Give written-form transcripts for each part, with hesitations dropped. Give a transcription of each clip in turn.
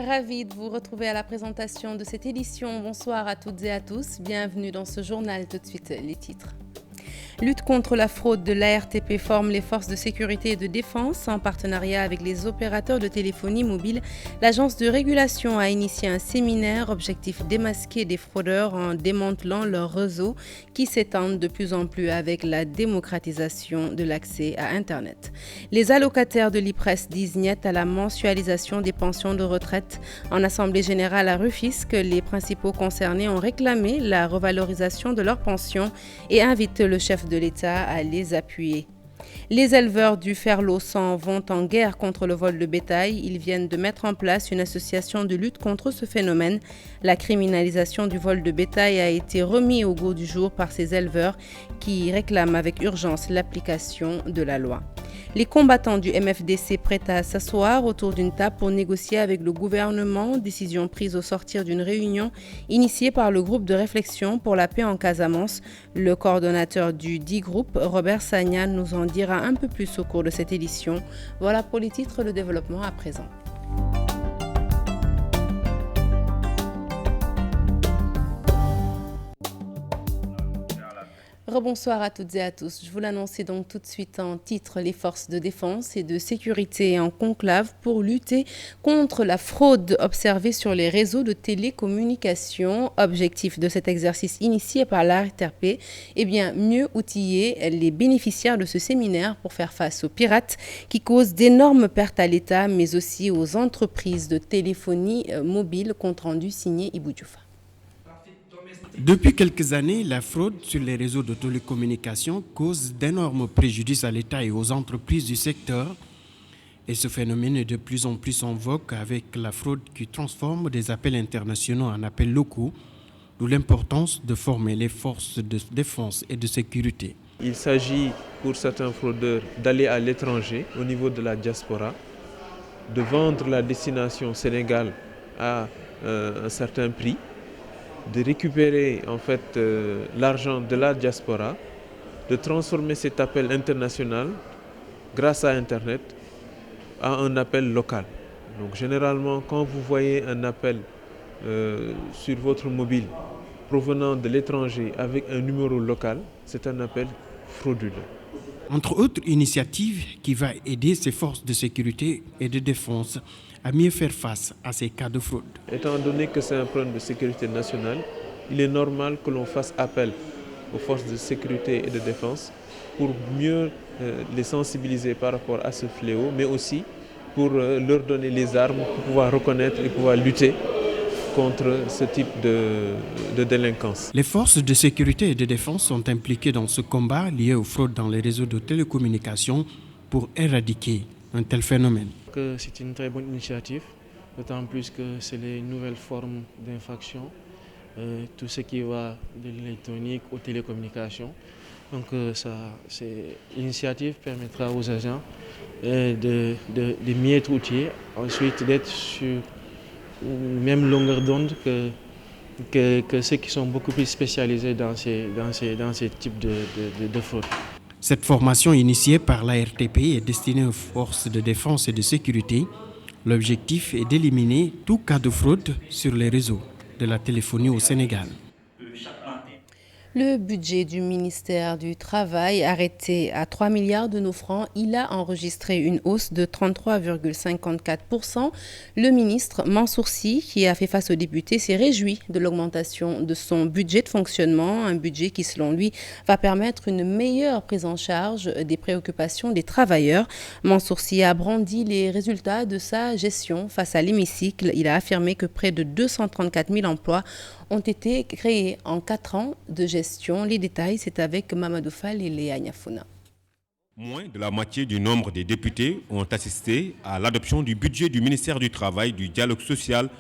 Ravi de vous retrouver à la présentation de cette édition. Bonsoir à toutes et à tous. Bienvenue dans ce journal. Tout de suite, les titres. Lutte contre la fraude de l'ARTP forme les forces de sécurité et de défense en partenariat avec les opérateurs de téléphonie mobile. L'agence de régulation a initié un séminaire, objectif démasquer des fraudeurs en démantelant leurs réseaux qui s'étendent de plus en plus avec la démocratisation de l'accès à Internet. Les allocataires de l'IPRES disent niet à la mensualisation des pensions de retraite. En assemblée générale à Rufisque, les principaux concernés ont réclamé la revalorisation de leurs pensions et invitent le chef de l'État à les appuyer. Les éleveurs du Ferlo-100 vont en guerre contre le vol de bétail. Ils viennent de mettre en place une association de lutte contre ce phénomène. La criminalisation du vol de bétail a été remise au goût du jour par ces éleveurs qui réclament avec urgence l'application de la loi. Les combattants du MFDC prêts à s'asseoir autour d'une table pour négocier avec le gouvernement, décision prise au sortir d'une réunion initiée par le groupe de réflexion pour la paix en Casamance. Le coordonnateur du dit groupe, Robert Sagnan, nous en dira un peu plus au cours de cette édition. Voilà pour les titres, le développement à présent. Rebonsoir à toutes et à tous. Je vous l'annonçais donc tout de suite en titre, les forces de défense et de sécurité en conclave pour lutter contre la fraude observée sur les réseaux de télécommunications. Objectif de cet exercice initié par l'ARTP, mieux outiller les bénéficiaires de ce séminaire pour faire face aux pirates qui causent d'énormes pertes à l'État, mais aussi aux entreprises de téléphonie mobile. Compte rendu signé Ibou Diouf. Depuis quelques années, la fraude sur les réseaux de télécommunications cause d'énormes préjudices à l'État et aux entreprises du secteur. Et ce phénomène est de plus en plus en vogue avec la fraude qui transforme des appels internationaux en appels locaux, d'où l'importance de former les forces de défense et de sécurité. Il s'agit pour certains fraudeurs d'aller à l'étranger, au niveau de la diaspora, de vendre la destination Sénégal à un certain prix, de récupérer l'argent de la diaspora, de transformer cet appel international grâce à Internet à un appel local. Donc généralement, quand vous voyez un appel sur votre mobile provenant de l'étranger avec un numéro local, c'est un appel frauduleux. Entre autres initiatives qui va aider ces forces de sécurité et de défense à mieux faire face à ces cas de fraude. Étant donné que c'est un problème de sécurité nationale, il est normal que l'on fasse appel aux forces de sécurité et de défense pour mieux les sensibiliser par rapport à ce fléau, mais aussi pour leur donner les armes pour pouvoir reconnaître et pouvoir lutter contre ce type de délinquance. Les forces de sécurité et de défense sont impliquées dans ce combat lié aux fraudes dans les réseaux de télécommunications pour éradiquer un tel phénomène. C'est une très bonne initiative, d'autant plus que c'est les nouvelles formes d'infraction, tout ce qui va de l'électronique aux télécommunications. Donc l'initiative permettra aux agents de mieux être outillés, ensuite d'être sur la même longueur d'onde que ceux qui sont beaucoup plus spécialisés dans ces types de fraudes. Cette formation initiée par l'ARTP est destinée aux forces de défense et de sécurité. L'objectif est d'éliminer tout cas de fraude sur les réseaux de la téléphonie au Sénégal. Le budget du ministère du Travail, arrêté à 3 milliards de nos francs, il a enregistré une hausse de 33,54%. Le ministre Mansour Sy, qui a fait face aux députés, s'est réjoui de l'augmentation de son budget de fonctionnement, un budget qui, selon lui, va permettre une meilleure prise en charge des préoccupations des travailleurs. Mansour Sy a brandi les résultats de sa gestion face à l'hémicycle. Il a affirmé que près de 234 000 emplois ont été créés en 4 ans de gestion. Les détails, c'est avec Mamadou Fall et Léa Niafouna. Moins de la moitié du nombre des députés ont assisté à l'adoption du budget du ministère du Travail, du dialogue social,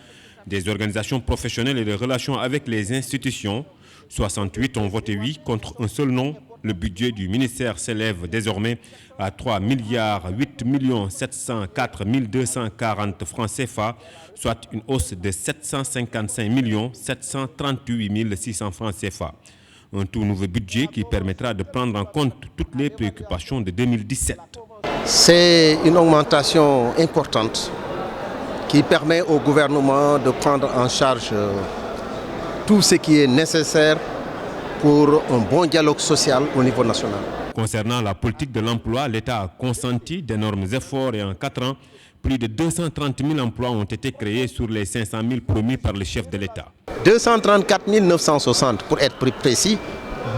des organisations professionnelles et des relations avec les institutions. 68 ont voté oui contre un seul non. Le budget du ministère s'élève désormais à 3 milliards 8 704 240 francs CFA, soit une hausse de 755 738 600 francs CFA. Un tout nouveau budget qui permettra de prendre en compte toutes les préoccupations de 2017. C'est une augmentation importante qui permet au gouvernement de prendre en charge tout ce qui est nécessaire pour un bon dialogue social au niveau national. Concernant la politique de l'emploi, l'État a consenti d'énormes efforts et en 4 ans, plus de 230 000 emplois ont été créés sur les 500 000 promis par le chef de l'État. 234 960 pour être plus précis,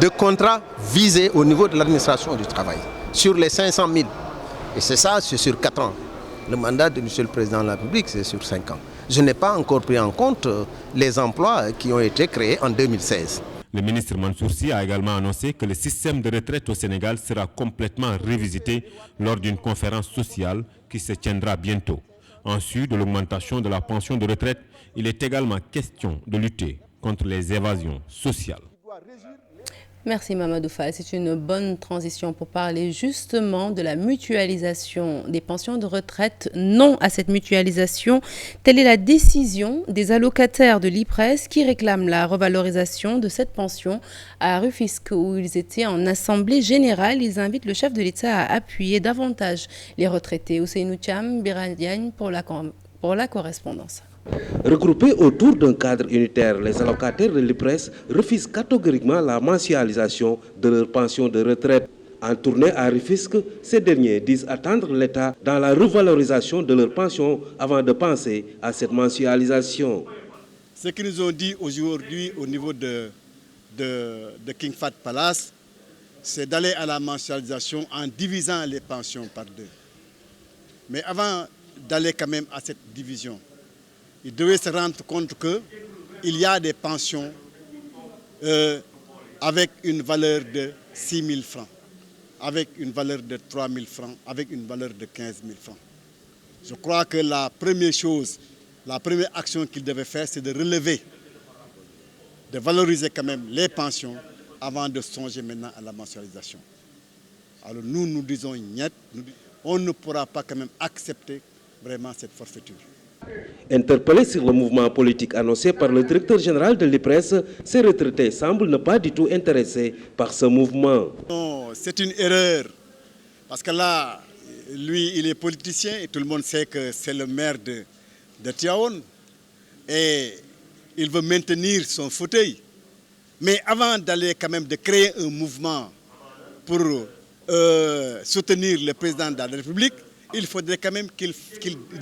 de contrats visés au niveau de l'administration du travail, sur les 500 000. Et c'est ça, c'est sur 4 ans. Le mandat de M. le Président de la République, c'est sur 5 ans. Je n'ai pas encore pris en compte les emplois qui ont été créés en 2016. Le ministre Mansour Sy a également annoncé que le système de retraite au Sénégal sera complètement révisité lors d'une conférence sociale qui se tiendra bientôt. En sus de l'augmentation de la pension de retraite, il est également question de lutter contre les évasions sociales. Merci Mamadou Fall. C'est une bonne transition pour parler justement de la mutualisation des pensions de retraite. Non à cette mutualisation. Telle est la décision des allocataires de l'IPRES qui réclament la revalorisation de cette pension à Rufisque où ils étaient en assemblée générale. Ils invitent le chef de l'État à appuyer davantage les retraités. Ousseynou Thiam, Biran Diagne pour la correspondance. Regroupés autour d'un cadre unitaire, les allocataires de l'IPRES refusent catégoriquement la mensualisation de leur pension de retraite. En tournée à Rufisque, ces derniers disent attendre l'État dans la revalorisation de leur pension avant de penser à cette mensualisation. Ce qu'ils nous ont dit aujourd'hui au niveau de King Fahd Palace, c'est d'aller à la mensualisation en divisant les pensions par 2. Mais avant d'aller quand même à cette division, ils devaient se rendre compte qu'il y a des pensions avec une valeur de 6 000 francs, avec une valeur de 3 000 francs, avec une valeur de 15 000 francs. Je crois que la première chose, la première action qu'ils devaient faire, c'est de relever, de valoriser quand même les pensions avant de songer maintenant à la mensualisation. Alors nous disons niet, on ne pourra pas quand même accepter vraiment cette forfaiture. Interpellés sur le mouvement politique annoncé par le directeur général de l'IPRES, ces retraités semblent ne pas du tout intéressés par ce mouvement. Non, c'est une erreur. Parce que là, lui, il est politicien et tout le monde sait que c'est le maire de Tivaouane. Et il veut maintenir son fauteuil. Mais avant d'aller quand même de créer un mouvement pour soutenir le président de la République, il faudrait quand même qu'il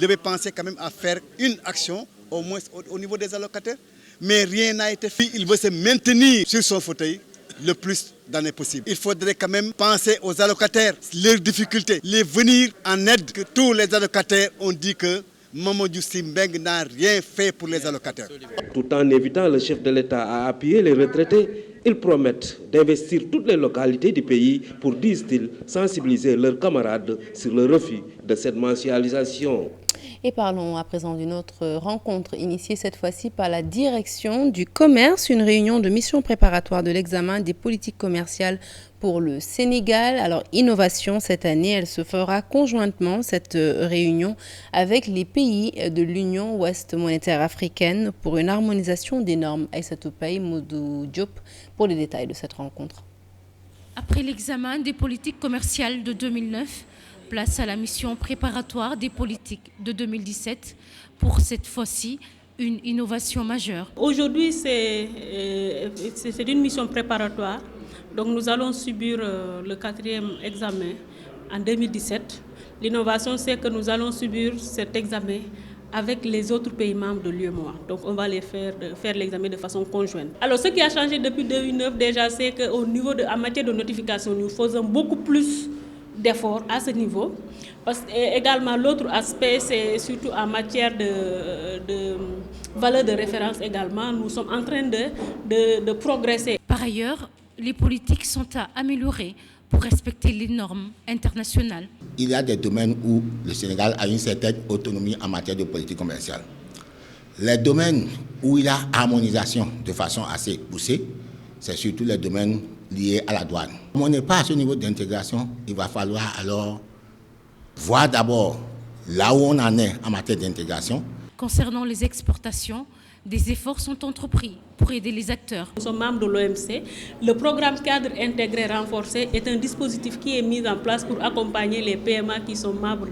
devait penser quand même à faire une action, au moins au niveau des allocataires. Mais rien n'a été fait. Il veut se maintenir sur son fauteuil le plus d'années possible. Il faudrait quand même penser aux allocataires, leurs difficultés, les venir en aide. Que tous les allocataires ont dit que Mamadou Sy Mbengue n'a rien fait pour les allocataires. Tout en évitant le chef de l'État à appuyer les retraités, ils promettent d'investir toutes les localités du pays pour, disent-ils, sensibiliser leurs camarades sur le refus de cette mensualisation. Et parlons à présent d'une autre rencontre initiée cette fois-ci par la direction du commerce, une réunion de mission préparatoire de l'examen des politiques commerciales pour le Sénégal. Alors, innovation cette année, elle se fera conjointement, cette réunion, avec les pays de l'Union Ouest monétaire africaine pour une harmonisation des normes. Aïssatou Paye, Modou Diop, pour les détails de cette rencontre. Après l'examen des politiques commerciales de 2009, place à la mission préparatoire des politiques de 2017 pour cette fois-ci une innovation majeure. Aujourd'hui, c'est une mission préparatoire. Donc nous allons subir le 4e examen en 2017. L'innovation, c'est que nous allons subir cet examen avec les autres pays membres de l'UEMOA. Donc on va les faire l'examen de façon conjointe. Alors ce qui a changé depuis 2009 déjà, c'est qu'au niveau en matière de notification, nous faisons beaucoup plus d'efforts à ce niveau. Et également, l'autre aspect, c'est surtout en matière de valeur de référence également. Nous sommes en train de progresser. Par ailleurs, les politiques sont à améliorer pour respecter les normes internationales. Il y a des domaines où le Sénégal a une certaine autonomie en matière de politique commerciale. Les domaines où il y a harmonisation de façon assez poussée, c'est surtout les domaines liés à la douane. Comme on n'est pas à ce niveau d'intégration, il va falloir alors voir d'abord là où on en est en matière d'intégration. Concernant les exportations, Des efforts sont entrepris pour aider les acteurs. Nous sommes membres de l'OMC. Le programme cadre intégré renforcé est un dispositif qui est mis en place pour accompagner les PMA qui sont membres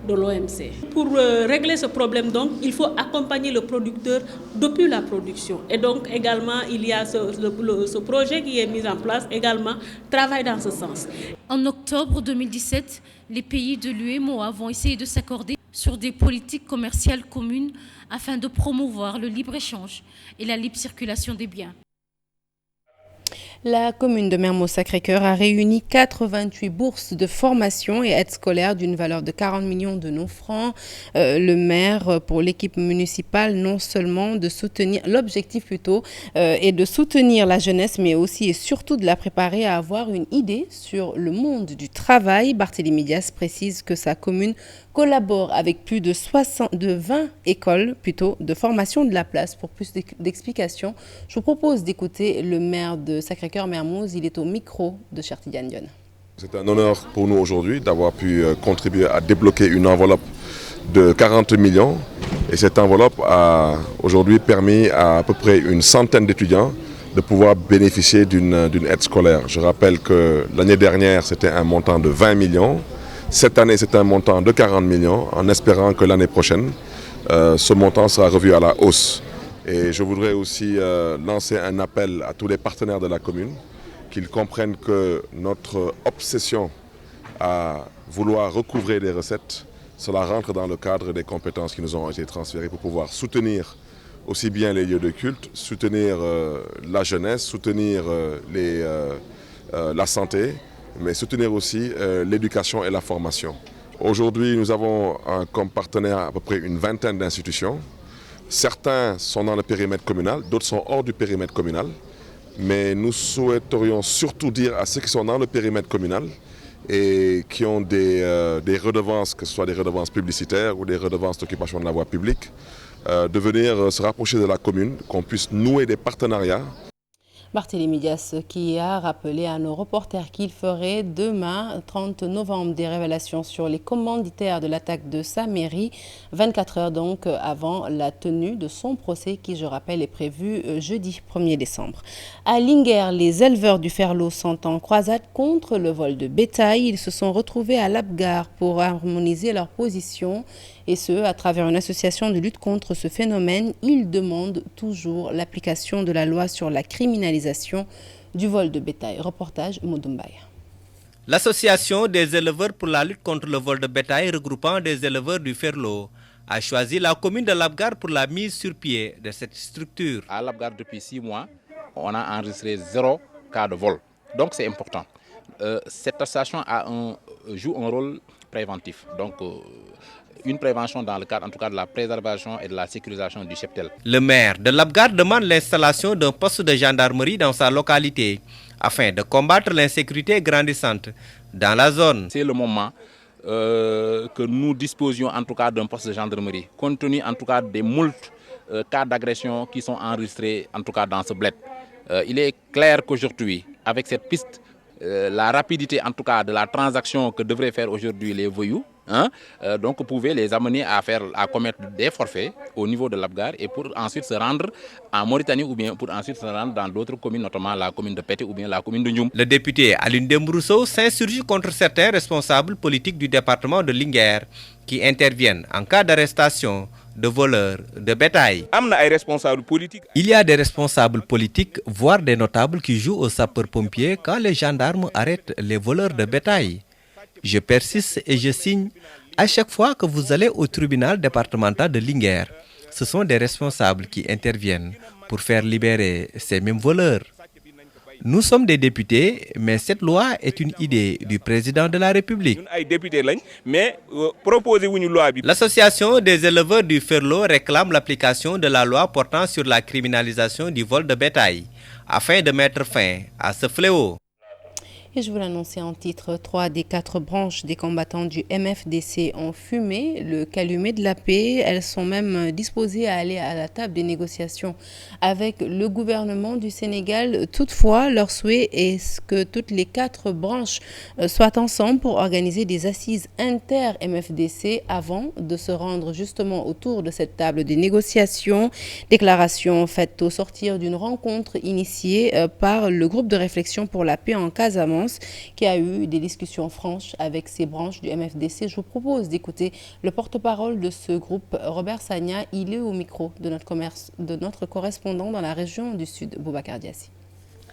de l'OMC. Pour régler ce problème, donc, il faut accompagner le producteur depuis la production. Et donc également, il y a ce projet qui est mis en place, également, travaille dans ce sens. En octobre 2017, les pays de l'UEMOA vont essayer de s'accorder sur des politiques commerciales communes afin de promouvoir le libre-échange et la libre circulation des biens. La commune de Mermoz-Sacré-Cœur a réuni 88 bourses de formation et aides scolaires d'une valeur de 40 millions de nos francs. Le maire, pour l'équipe municipale, non seulement de soutenir, l'objectif plutôt, est de soutenir la jeunesse, mais aussi et surtout de la préparer à avoir une idée sur le monde du travail. Barthélémy Dias précise que sa commune collabore avec plus de 20 écoles de formation de la place. Pour plus d'explications, je vous propose d'écouter le maire de Sacré-Cœur-Mermoz. Il est au micro de Chertidiane Dione. C'est un honneur pour nous aujourd'hui d'avoir pu contribuer à débloquer une enveloppe de 40 millions. Et cette enveloppe a aujourd'hui permis à peu près une centaine d'étudiants de pouvoir bénéficier d'une aide scolaire. Je rappelle que l'année dernière, c'était un montant de 20 millions. Cette année, c'est un montant de 40 millions, en espérant que l'année prochaine, ce montant sera revu à la hausse. Et je voudrais aussi lancer un appel à tous les partenaires de la commune, qu'ils comprennent que notre obsession à vouloir recouvrer des recettes, cela rentre dans le cadre des compétences qui nous ont été transférées pour pouvoir soutenir aussi bien les lieux de culte, soutenir la jeunesse, soutenir la santé, mais soutenir aussi l'éducation et la formation. Aujourd'hui, nous avons comme partenaire à peu près une vingtaine d'institutions. Certains sont dans le périmètre communal, d'autres sont hors du périmètre communal. Mais nous souhaiterions surtout dire à ceux qui sont dans le périmètre communal et qui ont des redevances, que ce soit des redevances publicitaires ou des redevances d'occupation de la voie publique, de venir se rapprocher de la commune, qu'on puisse nouer des partenariats. Barthélémy Dias qui a rappelé à nos reporters qu'il ferait demain, 30 novembre, des révélations sur les commanditaires de l'attaque de sa mairie, 24 heures donc avant la tenue de son procès qui, je rappelle, est prévu jeudi 1er décembre. À Linguère, les éleveurs du Ferlo sont en croisade contre le vol de bétail. Ils se sont retrouvés à l'Abgar pour harmoniser leur position. Et ce, à travers une association de lutte contre ce phénomène. Ils demandent toujours l'application de la loi sur la criminalisation du vol de bétail. Reportage Moudoumbay. L'association des éleveurs pour la lutte contre le vol de bétail regroupant des éleveurs du Ferlo a choisi la commune de l'Abgar pour la mise sur pied de cette structure. À l'Abgar, depuis 6 mois, on a enregistré 0 cas de vol. Donc c'est important. Cette association joue un rôle préventif. Donc, une prévention dans le cadre en tout cas de la préservation et de la sécurisation du cheptel. Le maire de l'Abgar demande l'installation d'un poste de gendarmerie dans sa localité afin de combattre l'insécurité grandissante dans la zone. C'est le moment que nous disposions en tout cas d'un poste de gendarmerie, compte tenu en tout cas des moultes cas d'agression qui sont enregistrés en tout cas dans ce bled. Il est clair qu'aujourd'hui, avec cette piste, la rapidité en tout cas de la transaction que devraient faire aujourd'hui les voyous, donc pouvait les amener à commettre des forfaits au niveau de l'Abgar et pour ensuite se rendre en Mauritanie ou bien pour ensuite se rendre dans d'autres communes, notamment la commune de Pété ou bien la commune de Ndioum. Le député Alioune Dembrousseau s'insurge contre certains responsables politiques du département de Linguère qui interviennent en cas d'arrestation de voleurs de bétail. Il y a des responsables politiques, voire des notables qui jouent aux sapeurs-pompiers quand les gendarmes arrêtent les voleurs de bétail. Je persiste et je signe à chaque fois que vous allez au tribunal départemental de Linguère. Ce sont des responsables qui interviennent pour faire libérer ces mêmes voleurs. Nous sommes des députés, mais cette loi est une idée du président de la République. L'association des éleveurs du Ferlo réclame l'application de la loi portant sur la criminalisation du vol de bétail afin de mettre fin à ce fléau. Et je vous l'annonçais en titre, 3 des 4 branches des combattants du MFDC ont fumé le calumet de la paix. Elles sont même disposées à aller à la table des négociations avec le gouvernement du Sénégal. Toutefois, leur souhait est que toutes les 4 branches soient ensemble pour organiser des assises inter-MFDC avant de se rendre justement autour de cette table des négociations. Déclaration faite au sortir d'une rencontre initiée par le groupe de réflexion pour la paix en Casamance, qui a eu des discussions franches avec ces branches du MFDC. Je vous propose d'écouter le porte-parole de ce groupe, Robert Sagna. Il est au micro de notre correspondant dans la région du Sud, Boubacar Diassi.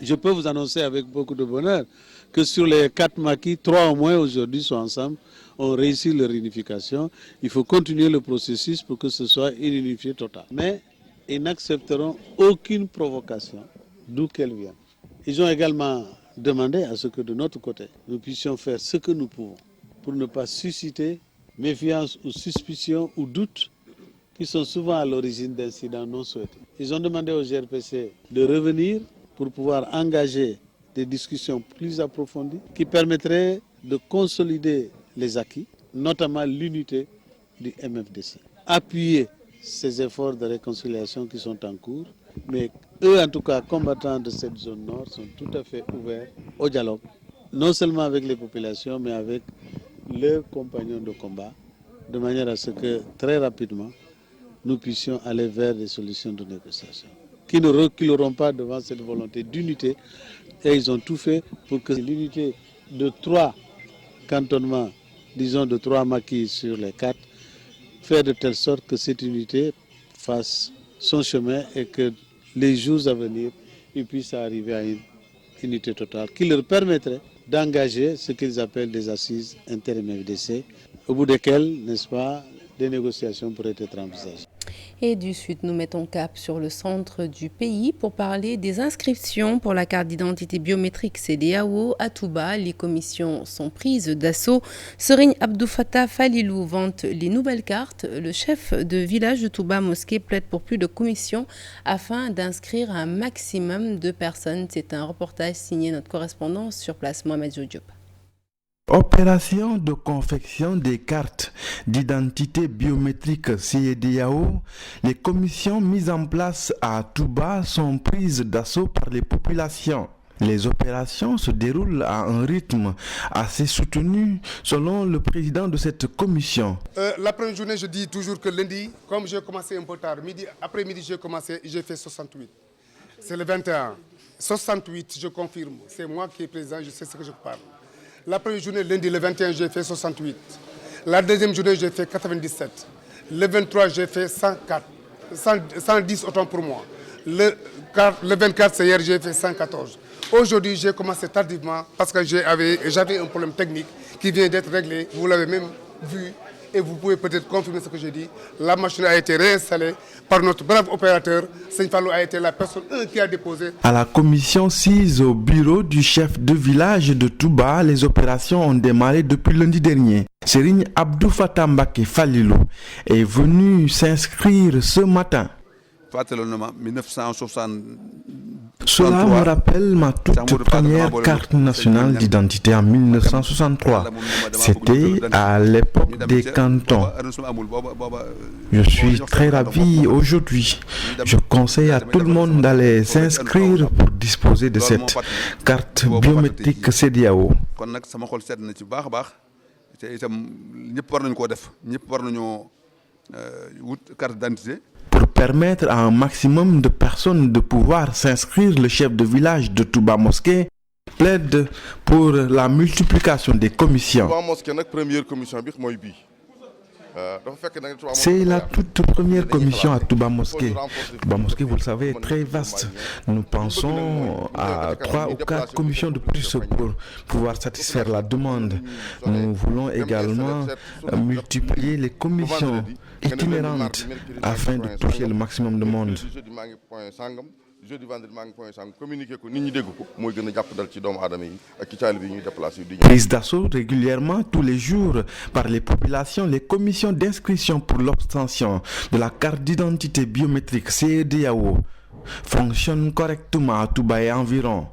Je peux vous annoncer avec beaucoup de bonheur que sur les 4 maquis, 3 au moins aujourd'hui sont ensemble, ont réussi leur unification. Il faut continuer le processus pour que ce soit une unifié totale. Mais ils n'accepteront aucune provocation, d'où qu'elle vienne. Ils ont également demandé à ce que de notre côté, nous puissions faire ce que nous pouvons pour ne pas susciter méfiance ou suspicion ou doute qui sont souvent à l'origine d'incidents non souhaités. Ils ont demandé au GRPC de revenir pour pouvoir engager des discussions plus approfondies qui permettraient de consolider les acquis, notamment l'unité du MFDC. Appuyer ces efforts de réconciliation qui sont en cours, mais eux, en tout cas, combattants de cette zone nord, sont tout à fait ouverts au dialogue, non seulement avec les populations, mais avec leurs compagnons de combat, de manière à ce que très rapidement, nous puissions aller vers des solutions de négociation, qui ne reculeront pas devant cette volonté d'unité, et ils ont tout fait pour que l'unité de 3 cantonnements, disons de 3 maquis sur les 4, faire de telle sorte que cette unité fasse son chemin et que les jours à venir, ils puissent arriver à une unité totale qui leur permettrait d'engager ce qu'ils appellent des assises inter-MFDC, au bout desquelles, n'est-ce pas, des négociations pourraient être envisagées. Et du Sud, nous mettons cap sur le centre du pays pour parler des inscriptions pour la carte d'identité biométrique CEDEAO à Touba. Les commissions sont prises d'assaut. Serigne Abdou Fattah Falilou vante les nouvelles cartes. Le chef de village de Touba Mosquée plaide pour plus de commissions afin d'inscrire un maximum de personnes. C'est un reportage signé notre correspondant sur place, Mohamed Diop. Opération de confection des cartes d'identité biométrique CEDEAO, les commissions mises en place à Touba sont prises d'assaut par les populations. Les opérations se déroulent à un rythme assez soutenu selon le président de cette commission. La première journée, je dis toujours que lundi, comme j'ai commencé un peu tard, après-midi j'ai fait 68. C'est le 21. 68, je confirme. C'est moi qui est président, je sais ce que je parle. La première journée, lundi, le 21, j'ai fait 68. La deuxième journée, j'ai fait 97. Le 23, j'ai fait 104. 110 autant pour moi. Le 24, c'est hier, j'ai fait 114. Aujourd'hui, j'ai commencé tardivement parce que j'avais un problème technique qui vient d'être réglé. Vous l'avez même vu et vous pouvez peut-être confirmer ce que j'ai dit. La machine a été réinstallée par notre brave opérateur. Seigne Fallou a été la personne qui a déposé. À la commission 6 au bureau du chef de village de Touba, les opérations ont démarré depuis lundi dernier. Serigne Abdou Fattah Falilou est venu s'inscrire ce matin. Cela me rappelle ma toute première carte nationale d'identité en 1963. C'était à l'époque des cantons. Je suis très ravi aujourd'hui. Je conseille à tout le monde d'aller s'inscrire pour disposer de cette carte biométrique CEDEAO. Pour permettre à un maximum de personnes de pouvoir s'inscrire, le chef de village de Touba Mosquée plaide pour la multiplication des commissions. C'est la toute première commission à Touba Mosquée. Touba Mosquée, vous le savez, est très vaste. Nous pensons à 3 ou 4 commissions de plus pour pouvoir satisfaire la demande. Nous voulons également multiplier les commissions itinérantes afin de toucher le maximum de monde. Prise d'assaut régulièrement tous les jours par les populations, les commissions d'inscription pour l'obtention de la carte d'identité biométrique CEDEAO fonctionnent correctement à Touba et environ.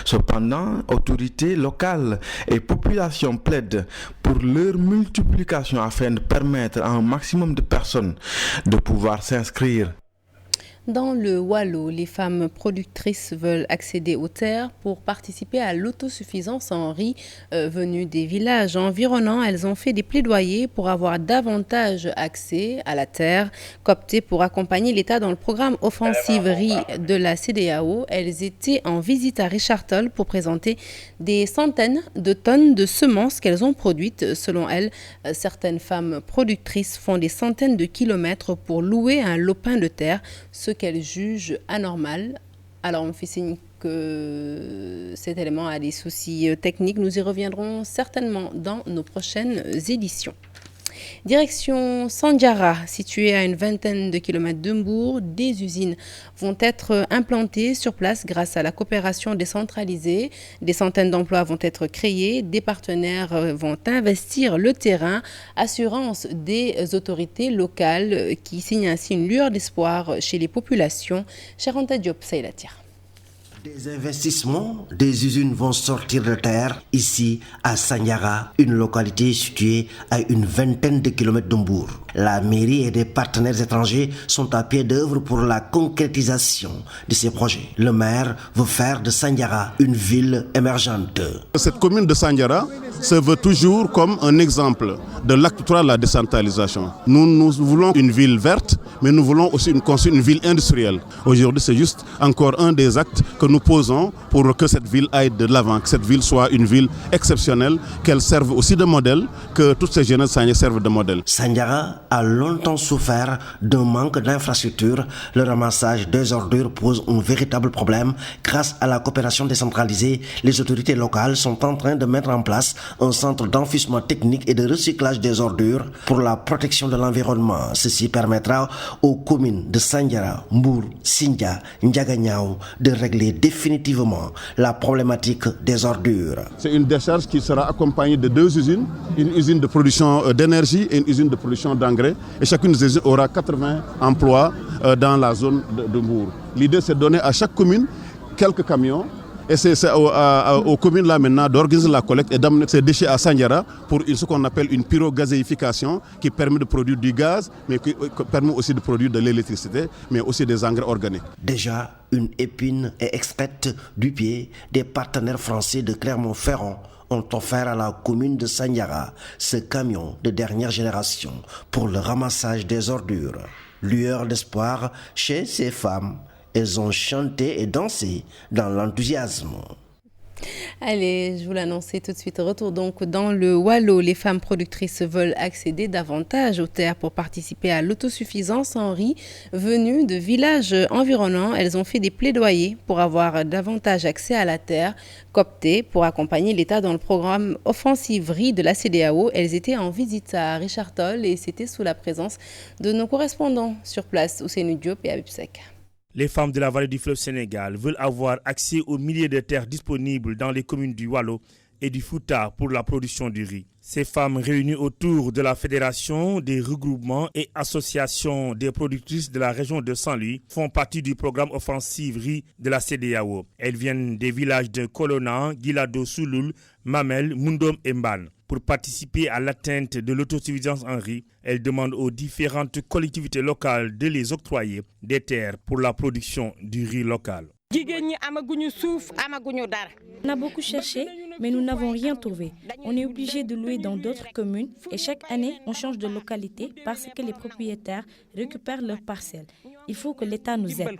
Cependant, autorités locales et populations plaident pour leur multiplication afin de permettre à un maximum de personnes de pouvoir s'inscrire. Dans le Wallo, les femmes productrices veulent accéder aux terres pour participer à l'autosuffisance en riz venue des villages environnants. Elles ont fait des plaidoyers pour avoir davantage accès à la terre, cooptées pour accompagner l'État dans le programme Offensive Riz de la CEDEAO. Elles étaient en visite à Richard-Toll pour présenter des centaines de tonnes de semences qu'elles ont produites. Selon elles, certaines femmes productrices font des centaines de kilomètres pour louer un lopin de terre, ce qu'elles jugent anormal. Alors on fait signe que cet élément a des soucis techniques. Nous y reviendrons certainement dans nos prochaines éditions. Direction Sandiara, située à une vingtaine de kilomètres de Mbour, des usines vont être implantées sur place grâce à la coopération décentralisée. Des centaines d'emplois vont être créés, des partenaires vont investir le terrain, assurance des autorités locales qui signent ainsi une lueur d'espoir chez les populations. Charanta Diop, Saïlatir. Des investissements, des usines vont sortir de terre ici à Sandiara, une localité située à une vingtaine de kilomètres d'Mbour. La mairie et des partenaires étrangers sont à pied d'œuvre pour la concrétisation de ces projets. Le maire veut faire de Sandiara une ville émergente. Cette commune de Sandiara se veut toujours comme un exemple de l'acte 3 de la décentralisation. Nous voulons une ville verte, mais nous voulons aussi construire une ville industrielle. Aujourd'hui, c'est juste encore un des actes que nous posons pour que cette ville aille de l'avant, que cette ville soit une ville exceptionnelle, qu'elle serve aussi de modèle, que toutes ces jeunes servent de modèle. Sandiara a longtemps souffert d'un manque d'infrastructures. Le ramassage des ordures pose un véritable problème. Grâce à la coopération décentralisée, les autorités locales sont en train de mettre en place un centre d'enfouissement technique et de recyclage des ordures pour la protection de l'environnement. Ceci permettra aux communes de Sandiara, Mbour, Sindia, Ndiaganiao de régler définitivement la problématique des ordures. C'est une décharge qui sera accompagnée de 2 usines, une usine de production d'énergie et une usine de production d'engrais. Et chacune des usines aura 80 emplois dans la zone de Mbour. L'idée, c'est de donner à chaque commune quelques camions. Et c'est aux communes là maintenant d'organiser la collecte et d'amener ces déchets à Sandiara pour ce qu'on appelle une pyrogazéification qui permet de produire du gaz, mais qui permet aussi de produire de l'électricité, mais aussi des engrais organiques. Déjà, une épine est extraite du pied. Des partenaires français de Clermont-Ferrand ont offert à la commune de Sandiara ce camion de dernière génération pour le ramassage des ordures. Lueur d'espoir chez ces femmes. Elles ont chanté et dansé dans l'enthousiasme. Allez, je vous l'annonçais tout de suite. Retour donc dans le Wallo. Les femmes productrices veulent accéder davantage aux terres pour participer à l'autosuffisance en riz venue de villages environnants. Elles ont fait des plaidoyers pour avoir davantage accès à la terre, cooptées pour accompagner l'État dans le programme Offensive Riz de la CEDEAO. Elles étaient en visite à Richard-Toll et c'était sous la présence de nos correspondants sur place, Ousseynou Diop et Habib Sek. Les femmes de la vallée du fleuve Sénégal veulent avoir accès aux milliers de terres disponibles dans les communes du Wallo et du Fouta pour la production du riz. Ces femmes réunies autour de la Fédération des regroupements et associations des productrices de la région de Saint-Louis font partie du programme Offensive Riz de la CEDEAO. Elles viennent des villages de Kolona, Guilado, Souloul, Mamel, Mundom et Mban. Pour participer à l'atteinte de l'autosuffisance en riz, elle demande aux différentes collectivités locales de les octroyer des terres pour la production du riz local. On a beaucoup cherché, mais nous n'avons rien trouvé. On est obligé de louer dans d'autres communes et chaque année, on change de localité parce que les propriétaires récupèrent leurs parcelles. Il faut que l'État nous aide.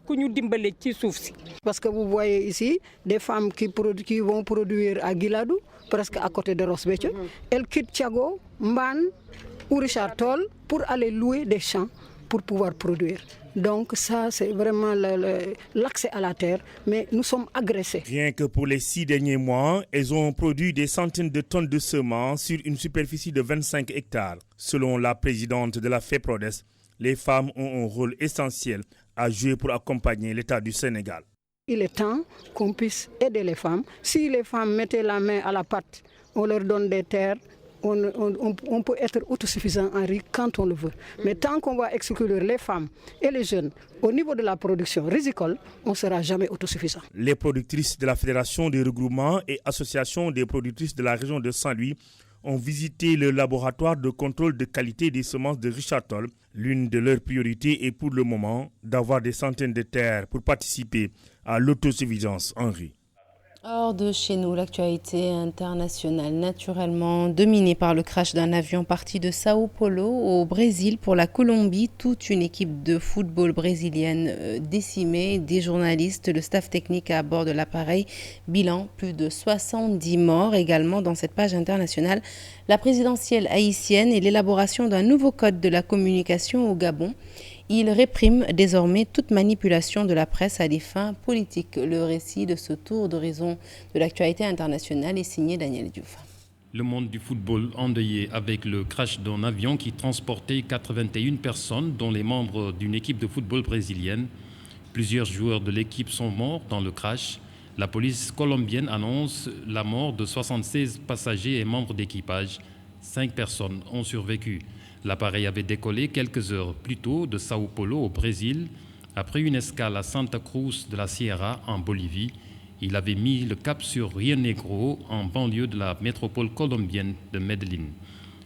Parce que vous voyez ici des femmes qui vont produire à Guiladou, presque à côté de Rosbetio. Elles quittent Thiago, Mban ou Richard-Toll pour aller louer des champs pour pouvoir produire. Donc ça, c'est vraiment l'accès à la terre, mais nous sommes agressés. Rien que pour les 6 derniers mois, elles ont produit des centaines de tonnes de semences sur une superficie de 25 hectares. Selon la présidente de la FEPRODES, les femmes ont un rôle essentiel à jouer pour accompagner l'État du Sénégal. Il est temps qu'on puisse aider les femmes. Si les femmes mettaient la main à la pâte, on leur donne des terres, on peut être autosuffisant en riz quand on le veut. Mais tant qu'on va exclure les femmes et les jeunes au niveau de la production risicole, on ne sera jamais autosuffisant. Les productrices de la Fédération des regroupements et associations des productrices de la région de Saint-Louis ont visité le laboratoire de contrôle de qualité des semences de Richard Toll. L'une de leurs priorités est pour le moment d'avoir des centaines de terres pour participer à l'autosuffisance en riz. Hors de chez nous, l'actualité internationale naturellement dominée par le crash d'un avion parti de Sao Paulo au Brésil pour la Colombie. Toute une équipe de football brésilienne décimée, des journalistes, le staff technique à bord de l'appareil. Bilan, plus de 70 morts également dans cette page internationale. La présidentielle haïtienne et l'élaboration d'un nouveau code de la communication au Gabon. Il réprime désormais toute manipulation de la presse à des fins politiques. Le récit de ce tour d'horizon de l'actualité internationale est signé Daniel Diouf. Le monde du football endeuillé avec le crash d'un avion qui transportait 81 personnes, dont les membres d'une équipe de football brésilienne. Plusieurs joueurs de l'équipe sont morts dans le crash. La police colombienne annonce la mort de 76 passagers et membres d'équipage. 5 personnes ont survécu. L'appareil avait décollé quelques heures plus tôt de Sao Paulo au Brésil. Après une escale à Santa Cruz de la Sierra en Bolivie, il avait mis le cap sur Rio Negro en banlieue de la métropole colombienne de Medellín.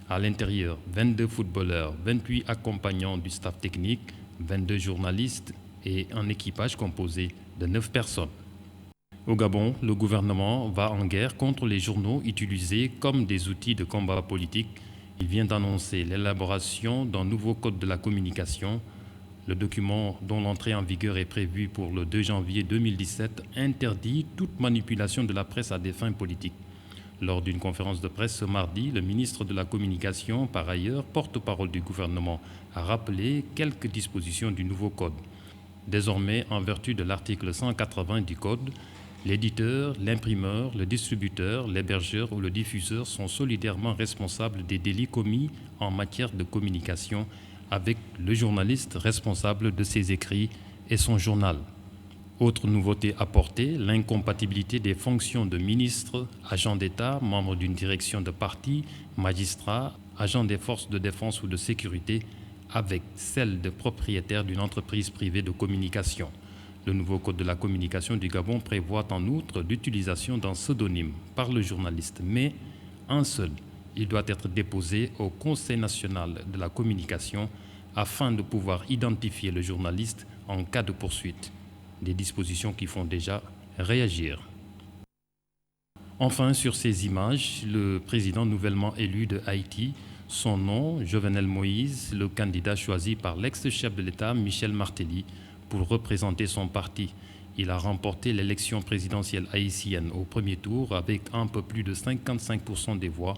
À l'intérieur, 22 footballeurs, 28 accompagnants du staff technique, 22 journalistes et un équipage composé de 9 personnes. Au Gabon, le gouvernement va en guerre contre les journaux utilisés comme des outils de combat politique. Il vient d'annoncer l'élaboration d'un nouveau code de la communication. Le document, dont l'entrée en vigueur est prévue pour le 2 janvier 2017, interdit toute manipulation de la presse à des fins politiques. Lors d'une conférence de presse ce mardi, le ministre de la Communication, par ailleurs porte-parole du gouvernement, a rappelé quelques dispositions du nouveau code. Désormais, en vertu de l'article 180 du code, l'éditeur, l'imprimeur, le distributeur, l'hébergeur ou le diffuseur sont solidairement responsables des délits commis en matière de communication avec le journaliste responsable de ses écrits et son journal. Autre nouveauté apportée, l'incompatibilité des fonctions de ministre, agent d'État, membre d'une direction de parti, magistrat, agent des forces de défense ou de sécurité avec celle de propriétaire d'une entreprise privée de communication. Le nouveau code de la communication du Gabon prévoit en outre l'utilisation d'un pseudonyme par le journaliste, mais un seul. Il doit être déposé au Conseil national de la communication afin de pouvoir identifier le journaliste en cas de poursuite. Des dispositions qui font déjà réagir. Enfin, sur ces images, le président nouvellement élu de Haïti, son nom, Jovenel Moïse, le candidat choisi par l'ex-chef de l'État, Michel Martelly, pour représenter son parti. Il a remporté l'élection présidentielle haïtienne au premier tour avec un peu plus de 55% des voix.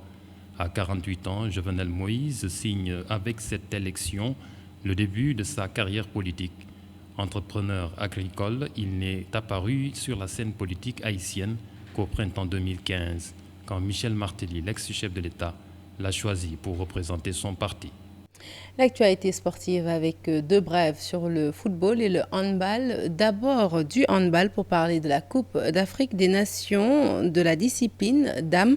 À 48 ans, Jovenel Moïse signe avec cette élection le début de sa carrière politique. Entrepreneur agricole, il n'est apparu sur la scène politique haïtienne qu'au printemps 2015, quand Michel Martelly, l'ex-chef de l'État, l'a choisi pour représenter son parti. L'actualité sportive avec deux brèves sur le football et le handball. D'abord du handball pour parler de la Coupe d'Afrique des Nations de la discipline dames.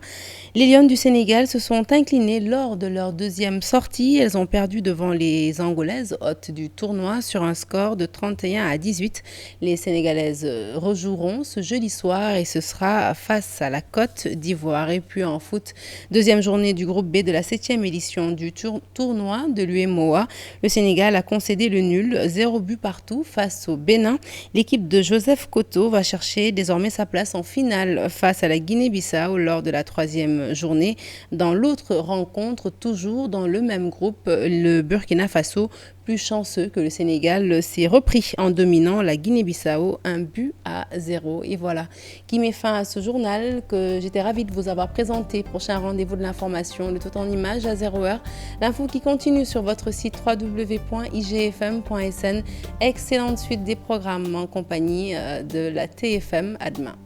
Les Lions du Sénégal se sont inclinées lors de leur deuxième sortie. Elles ont perdu devant les Angolaises, hôtes du tournoi, sur un score de 31-18. Les Sénégalaises rejoueront ce jeudi soir et ce sera face à la Côte d'Ivoire. Et puis en foot, deuxième journée du groupe B de la 7e édition du tournoi de l'UEMOA. Le Sénégal a concédé le nul, 0 but partout face au Bénin. L'équipe de Joseph Koto va chercher désormais sa place en finale face à la Guinée-Bissau lors de la 3e journée. Dans l'autre rencontre, toujours dans le même groupe, le Burkina Faso, plus chanceux que le Sénégal, s'est repris en dominant la Guinée-Bissau 1-0. Et voilà qui met fin à ce journal que j'étais ravie de vous avoir présenté. Prochain rendez-vous de l'information, le tout en images à 0h. L'info qui continue sur votre site www.igfm.sn. Excellente suite des programmes en compagnie de la TFM. À demain.